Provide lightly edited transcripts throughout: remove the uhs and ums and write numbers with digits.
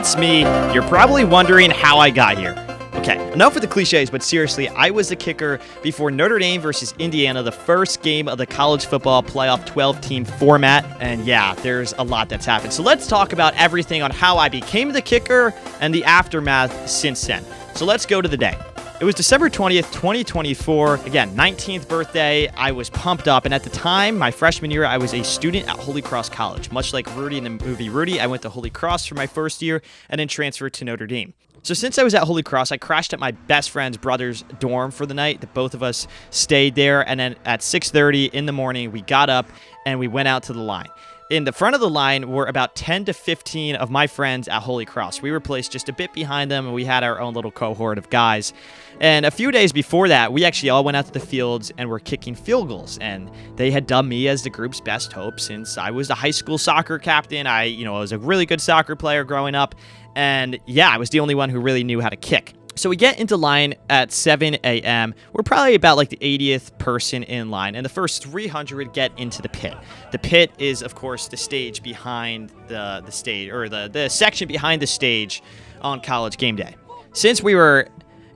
that's me. You're probably wondering how I got here. Okay, enough with the cliches, but seriously, I was the kicker before Notre Dame versus Indiana, the first game of the college football playoff 12-team format. And yeah, there's a lot that's happened. So let's talk about everything on how I became the kicker and the aftermath since then. So let's go to the day. It was December 20th, 2024. Again, 19th birthday. I was pumped up. And at the time, my freshman year, I was a student at Holy Cross College. Much like Rudy in the movie Rudy, I went to Holy Cross for my first year and then transferred to Notre Dame. So since I was at Holy Cross, I crashed at my best friend's brother's dorm for the night. Both of us stayed there. And then at 6:30 in the morning, we got up and we went out to the line. In the front of the line were about 10 to 15 of my friends at Holy Cross. We were placed just a bit behind them, and we had our own little cohort of guys. And a few days before that, we actually all went out to the fields and were kicking field goals. And they had dubbed me as the group's best hope since I was the high school soccer captain. I was a really good soccer player growing up. And yeah, I was the only one who really knew how to kick. So we get into line at 7 a.m. We're probably about like the 80th person in line, and the first 300 get into the pit. The pit is, of course, the stage behind the stage, or the section behind the stage on College GameDay. Since we were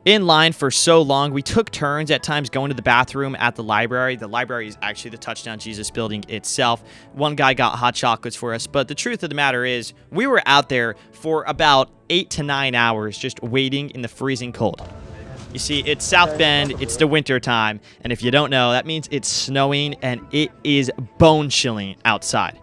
in line for so long, we took turns at times going to the bathroom at the library. The library is actually the Touchdown Jesus building itself. One guy got hot chocolates for us, but the truth of the matter is we were out there for about 8 to 9 hours just waiting in the freezing cold. You see, it's South Bend, it's the winter time, and if you don't know, that means it's snowing and it is bone chilling outside.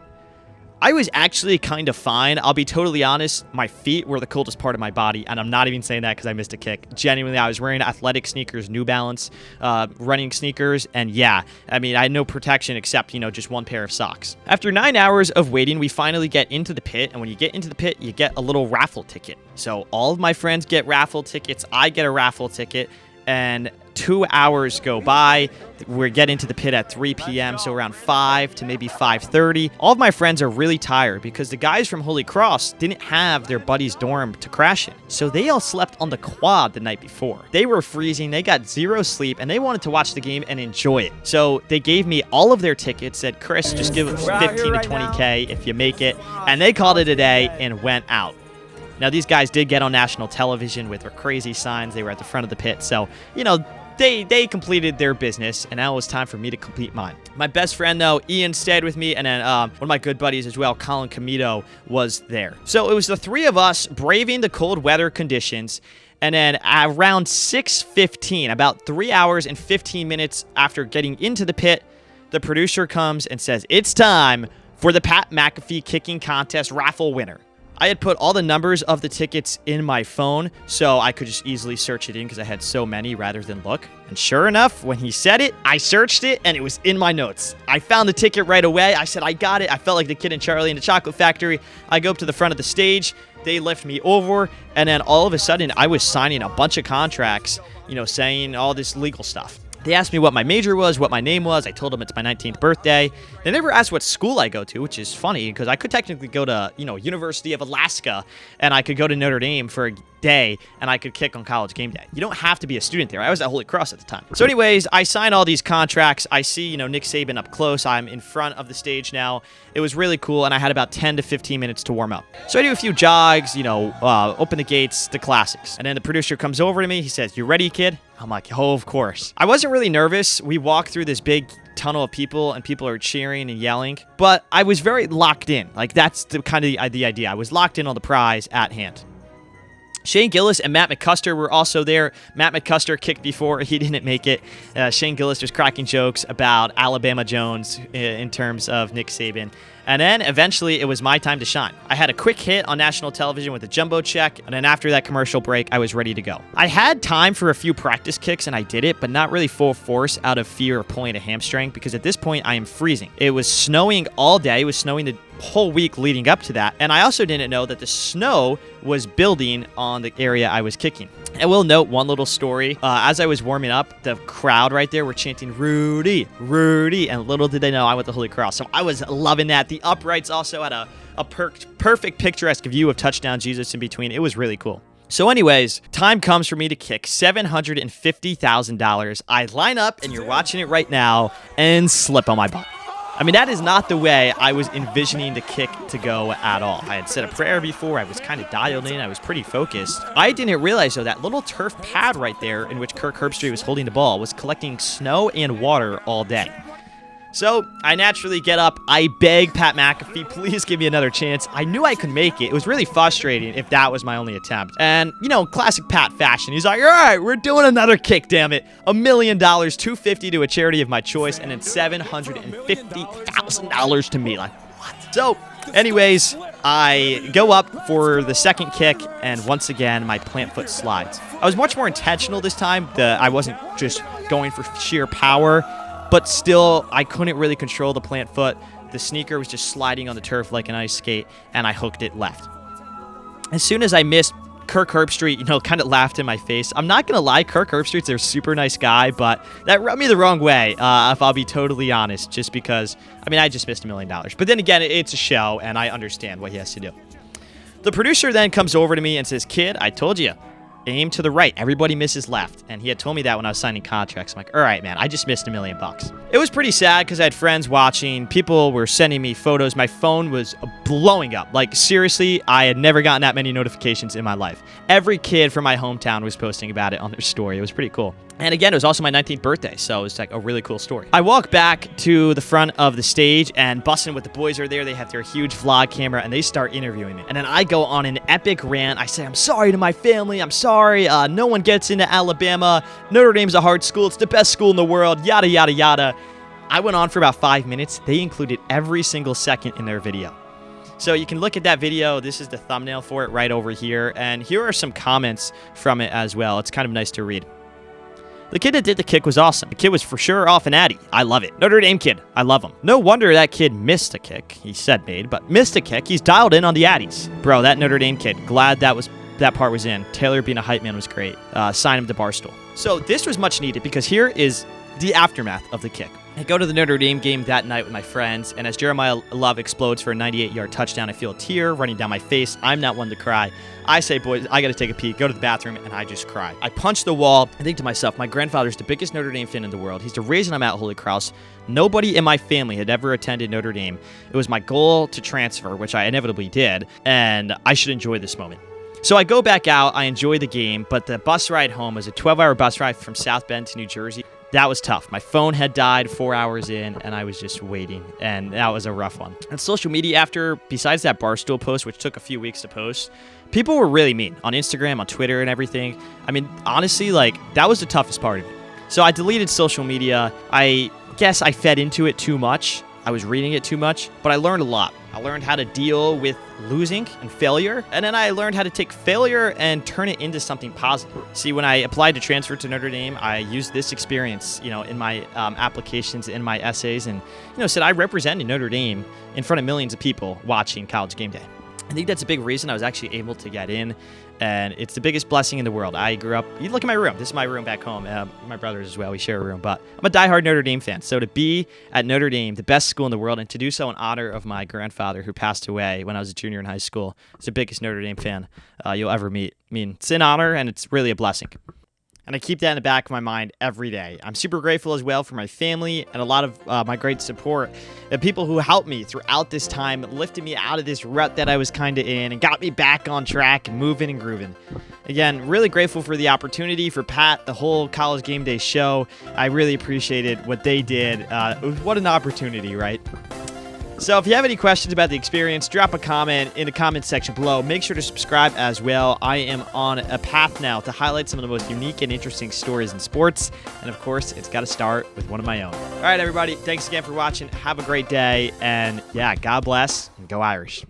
I was actually kind of fine. I'll be totally honest. My feet were the coldest part of my body, and I'm not even saying that because I missed a kick. Genuinely, I was wearing athletic sneakers, New Balance, running sneakers, and yeah, I mean, I had no protection except, just one pair of socks. After 9 hours of waiting, we finally get into the pit, and when you get into the pit, you get a little raffle ticket. So all of my friends get raffle tickets. I get a raffle ticket, and 2 hours go by. We get into the pit at 3 p.m., so around 5 to maybe 5:30. All of my friends are really tired because the guys from Holy Cross didn't have their buddy's dorm to crash in. So they all slept on the quad the night before. They were freezing, they got zero sleep, and they wanted to watch the game and enjoy it. So they gave me all of their tickets, said, Chris, just give us 15 to 20K if you make it. And they called it a day and went out. Now, these guys did get on national television with their crazy signs. They were at the front of the pit. So, they completed their business, and now it was time for me to complete mine. My best friend, though, Ian, stayed with me, and then one of my good buddies as well, Colin Comito, was there. So it was the three of us braving the cold weather conditions, and then around 6:15, about 3 hours and 15 minutes after getting into the pit, the producer comes and says, it's time for the Pat McAfee kicking contest raffle winner. I had put all the numbers of the tickets in my phone, so I could just easily search it in because I had so many rather than look. And sure enough, when he said it, I searched it, and it was in my notes. I found the ticket right away. I said, I got it. I felt like the kid in Charlie and the Chocolate Factory. I go up to the front of the stage. They lift me over, and then all of a sudden, I was signing a bunch of contracts, saying all this legal stuff. They asked me what my major was, what my name was. I told them it's my 19th birthday. They never asked what school I go to, which is funny because I could technically go to, University of Alaska, and I could go to Notre Dame for a day, and I could kick on College GameDay. You don't have to be a student there. I was at Holy Cross at the time. So anyways, I sign all these contracts. I see, Nick Saban up close. I'm in front of the stage now. It was really cool, and I had about 10 to 15 minutes to warm up. So I do a few jogs, open the gates, the classics. And then the producer comes over to me. He says, you ready, kid? I'm like, oh, of course. I wasn't really nervous. We walked through this big tunnel of people, and people are cheering and yelling. But I was very locked in. Like, that's the kind of the idea. I was locked in on the prize at hand. Shane Gillis and Matt McCusker were also there. Matt McCusker kicked before. He didn't make it. Shane Gillis was cracking jokes about Alabama Jones in terms of Nick Saban. And then eventually it was my time to shine. I had a quick hit on national television with a jumbo check, and then after that commercial break, I was ready to go. I had time for a few practice kicks, and I did it, but not really full force out of fear of pulling a hamstring, because at this point, I am freezing. It was snowing all day. It was snowing the whole week leading up to that, and I also didn't know that the snow was building on the area I was kicking. I will note one little story. As I was warming up, the crowd right there were chanting, Rudy, Rudy, and little did they know I went to Holy Cross. So I was loving that. The uprights also had a perfect picturesque view of Touchdown Jesus in between. It was really cool. So anyways, time comes for me to kick $750,000. I line up, and you're watching it right now, and slip on my butt. I mean, that is not the way I was envisioning the kick to go at all. I had said a prayer before. I was kind of dialed in. I was pretty focused. I didn't realize, though, that little turf pad right there in which Kirk Herbstreit was holding the ball was collecting snow and water all day. So I naturally get up. I beg Pat McAfee, please give me another chance. I knew I could make it. It was really frustrating if that was my only attempt. And, you know, classic Pat fashion. He's like, all right, we're doing another kick, damn it. $1 million, $250 to a charity of my choice, and then $750,000 to me. Like, what? So, anyways, I go up for the second kick, and once again, my plant foot slides. I was much more intentional this time. I wasn't just going for sheer power. But still, I couldn't really control the plant foot. The sneaker was just sliding on the turf like an ice skate, and I hooked it left. As soon as I missed, Kirk Herbstreit, kind of laughed in my face. I'm not going to lie, Kirk Herbstreit's a super nice guy, but that rubbed me the wrong way, if I'll be totally honest, just because, I just missed $1 million. But then again, it's a show, and I understand what he has to do. The producer then comes over to me and says, kid, I told you. Aim to the right. Everybody misses left. And he had told me that when I was signing contracts. I'm like, all right, man, I just missed $1 million. It was pretty sad because I had friends watching. People were sending me photos. My phone was blowing up. Like, seriously, I had never gotten that many notifications in my life. Every kid from my hometown was posting about it on their story. It was pretty cool. And again, it was also my 19th birthday, so it was like a really cool story. I walk back to the front of the stage, and BUSSIN with the boys are there. They have their huge vlog camera, and they start interviewing me. And then I go on an epic rant. I say, I'm sorry to my family. I'm sorry. No one gets into Alabama. Notre Dame's a hard school. It's the best school in the world. Yada, yada, yada. I went on for about 5 minutes. They included every single second in their video. So you can look at that video. This is the thumbnail for it right over here. And here are some comments from it as well. It's kind of nice to read. The kid that did the kick was awesome. The kid was for sure off an Addy. I love it. Notre Dame kid. I love him. No wonder that kid missed a kick. He said made, but missed a kick. He's dialed in on the Addies. Bro, that Notre Dame kid. Glad that part was in. Taylor being a hype man was great. Sign him to Barstool. So this was much needed because here is the aftermath of the kick. I go to the Notre Dame game that night with my friends, and as Jeremiah Love explodes for a 98-yard touchdown, I feel a tear running down my face. I'm not one to cry. I say, boys, I got to take a pee, go to the bathroom, and I just cry. I punch the wall. I think to myself, my grandfather's the biggest Notre Dame fan in the world. He's the reason I'm at Holy Cross. Nobody in my family had ever attended Notre Dame. It was my goal to transfer, which I inevitably did, and I should enjoy this moment. So I go back out, I enjoy the game, but the bus ride home was a 12-hour bus ride from South Bend to New Jersey. That was tough. My phone had died 4 hours in, and I was just waiting, and that was a rough one. On social media after, besides that Barstool post, which took a few weeks to post, people were really mean on Instagram, on Twitter, and everything. Honestly, that was the toughest part of it. So I deleted social media. I guess I fed into it too much. I was reading it too much, but I learned a lot. I learned how to deal with losing and failure, and then I learned how to take failure and turn it into something positive. See, when I applied to transfer to Notre Dame, I used this experience, in my applications, in my essays, and, said I represented Notre Dame in front of millions of people watching College GameDay. I think that's a big reason I was actually able to get in, and it's the biggest blessing in the world. I grew up, you look at my room. This is my room back home. My brothers as well. We share a room, but I'm a diehard Notre Dame fan. So to be at Notre Dame, the best school in the world, and to do so in honor of my grandfather who passed away when I was a junior in high school, is the biggest Notre Dame fan you'll ever meet. It's an honor, and it's really a blessing. And I keep that in the back of my mind every day. I'm super grateful as well for my family and a lot of my great support and people who helped me throughout this time, lifted me out of this rut that I was kind of in and got me back on track and moving and grooving. Again, really grateful for the opportunity, for Pat, the whole College GameDay show. I really appreciated what they did. What an opportunity, right? So if you have any questions about the experience, drop a comment in the comment section below. Make sure to subscribe as well. I am on a path now to highlight some of the most unique and interesting stories in sports. And of course, it's got to start with one of my own. All right, everybody. Thanks again for watching. Have a great day. And yeah, God bless and go Irish.